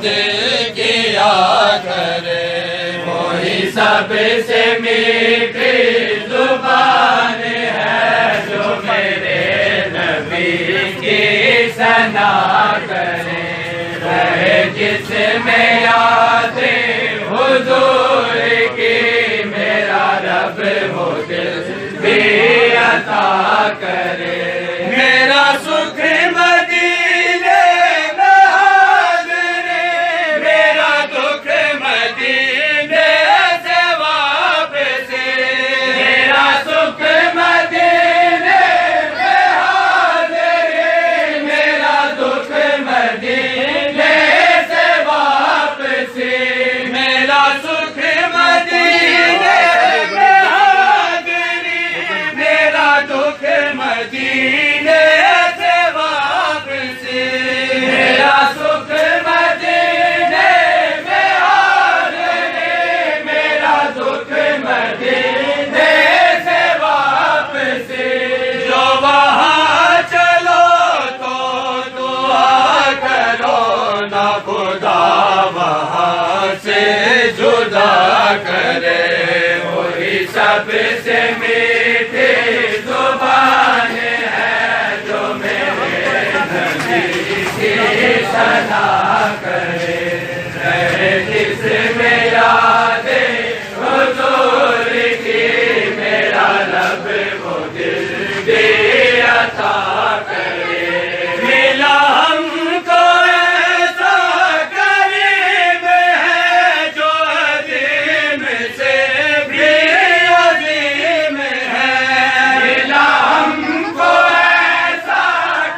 دل کیا کرے، وہی سب سے میٹھی زبان ہے جو میرے نبی کی ثنا کرے، رہے جس میں یاد حضور کی میرا رب وہ دل بھی عطا کرے، میرا سکھ مدینے میں حاضر، میرا دکھ مدینے سے واپس، میرا سکھ مدینے میں حاضر، میرا دکھ مدینے سے واپس، میرا سکھ مدینے میں حاضر، میرا دکھ مدینے سے واپس، میرا سکھ مدینے میں حاضر، میرا دکھ مدینے سے واپس، جو وہاں چلو تو دعا کرو نہ خدا وہاں سے جدا کرے، وہی سب سے میٹھی زبان ہے جو میرے نبی کی ثنا کرے، رہے جس میں یاد حضور کی میرا رب وہ دل بھی عطا کرے، ملا ہم کو ایسا قریب ہے جو عظیم سے بھی عظیم ہے، ملا ہم کو ایسا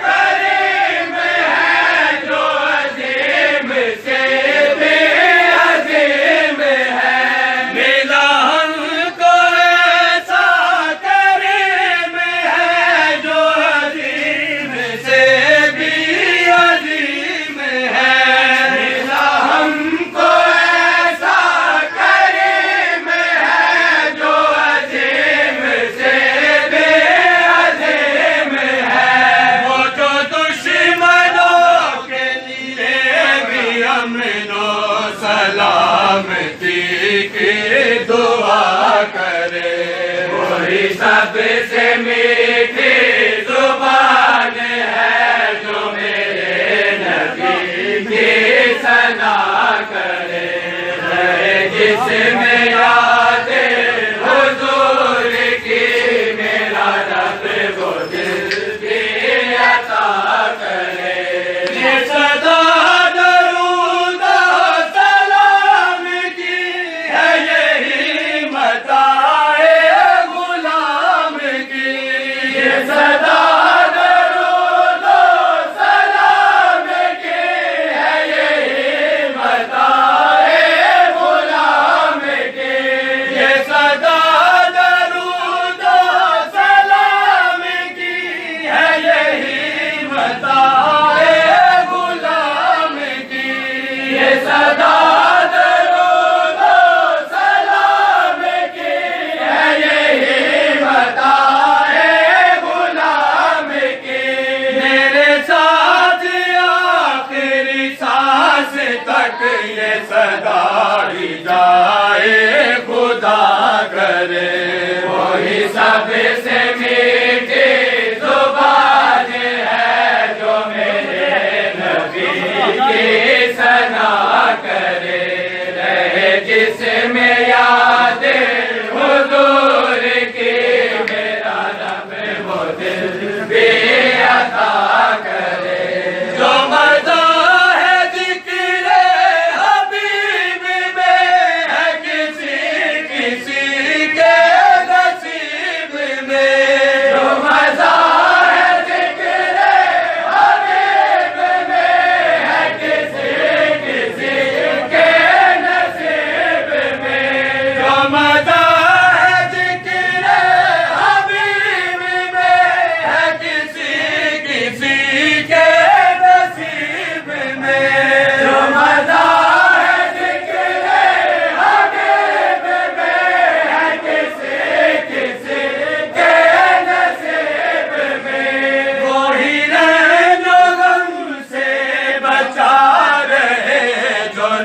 قریب ہے جو عظیم سے بھی عظیم ہے، ملا ہم کو ایسا قریب ہے جو عظیم سے بھی عظیم ہے، ملا ہم کو ایسا قریب ہے جو عظیم سے بھی عظیم ہے، وہ جو دشمنوں کے لیے بھی امن و سلامتی کی دعا کرے، وہی سب سے میٹھی زبان ہے جو میرے نبی کی ثنا کرے، رہے جس میں یاد حضور کی میرا رب وہ دل بھی عطا کرے، یہ صدا درود و سلام کی ہے یہی متاع غلام کی، یہ صدا درود و سلام کی ہے یہی متاع غلام کی، یہ صدا درود و سلام کی ہے یہی متاع غلام کی، یہ صدا درود و سلام کی ہے یہی متاع غلام کی، میرے ساتھ آخری سانس تک یہ صدا ہی جائے خدا کرے، وہی سب سے میٹھی زبان ہے جو میرے نبی کی ثنا کرے، رہے جس میں یاد حضور کی میرا رب وہ دل بھی عطا کرے، جو مزہ ہے ذکر حبیب میں ہے کسی کسی کے نصیب میں،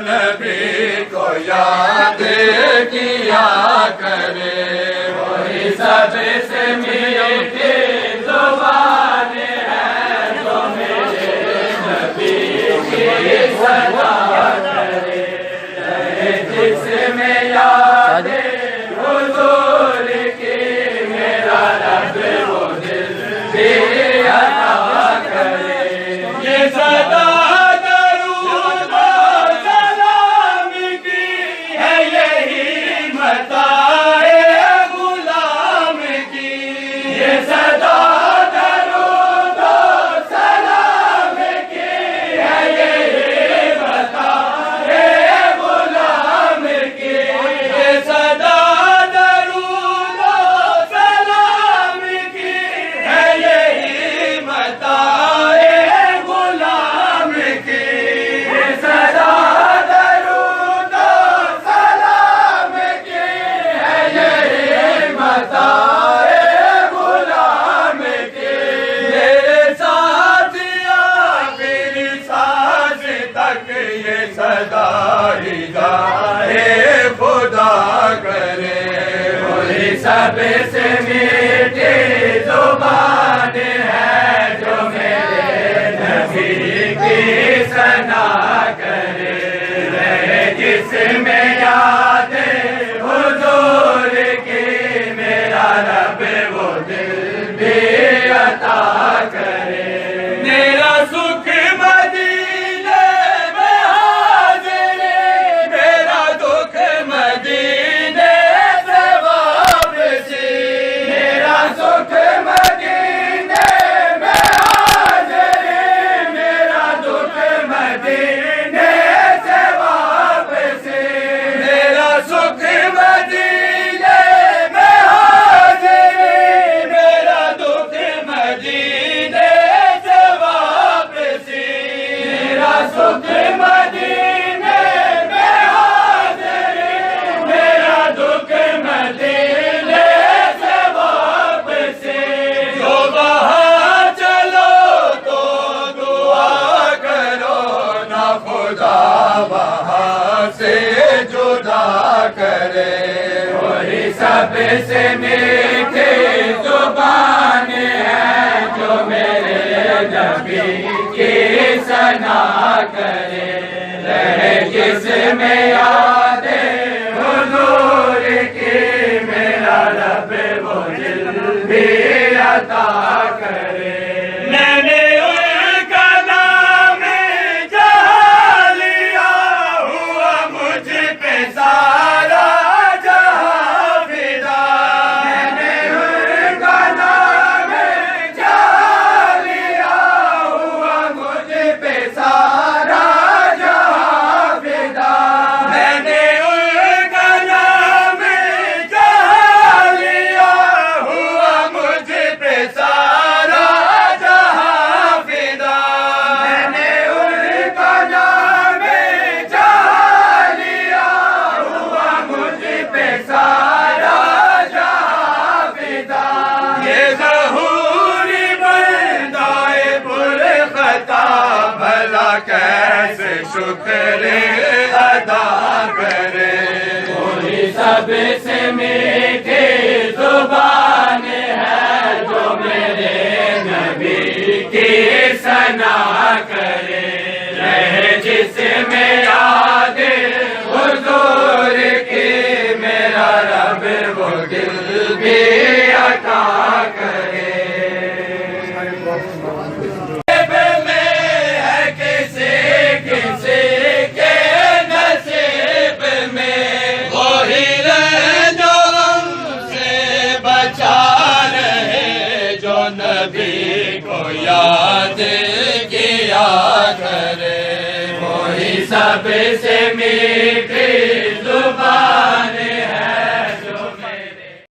نبی کو یاد کیا کرے، وہی سب سے میٹھی زبان ہے جو میرے نبی کی صدا کرے، جس میں یاد حضور کی میرا رب وہ دل بھی عطا کرے، یہ صدا درود و سلام کی ہے، یہی متاع غلام کی، یہ صدا درود و سلام کی ہے، یہی متاع غلام کی، یہ صدا درود و سلام کی ہے، یہی متاع غلام کی، یہ صدا درود و سلام کی ہے، یہی متاع غلام کی، میرے ساتھ آخری سانس تک یہ صدا ہی جائے خدا کرے، وہی سب سے میٹھی زبان ہے جو میرے نبی کی ثنا کرے، رہے جس میں یاد حضور کی میرا رب وہ دل بھی عطا کرے، میرا سکھ مدینے میں حاضری، میرا دکھ مدینے سے واپسی، میرا سکھ مدینے میں حاضری، میرا دکھ مدینے سے واپسی، میرا سکھ مدینے میں حاضری، میرا دکھ مدینے سے واپسی، میرا سکھ مدینے میں حاضری، میرا دکھ مدینے سے واپسی، جو وہاں چلو تو دعا کرو نہ خدا وہاں سے جدا کرے، وہی سب سے میٹھی زبان ہے جو میرے نبی کی ثنا کرے، رہے جس میں یاد حضور کی میرا رب وہ دل بھی عطا کرے، میں نے ان کا نام جہاں لیا، ہوا مجھ پہ سارا جہاں فدا، میں نے ان کا نام جہاں لیا، ہوا مجھ پہ سارا جہاں فدا، میں نے ان کا نام جہاں لیا، ہوا مجھ پہ سارا جہاں فدا، میں نے ان کا نام جہاں لیا، ہوا مجھ پہ سارا جہاں فدا، یہ ظہوری بندہ پرخطا بھلا کیسے شکر ادا کرے، وہی سب سے میٹھی زبان ہے جو میرے نبی کی ثنا کرے، رہے جس میں یاد حضور کی میرا رب وہ دل بھی عطا کرے، نبی کو یاد کیا کرے، وہی سب سے میٹھی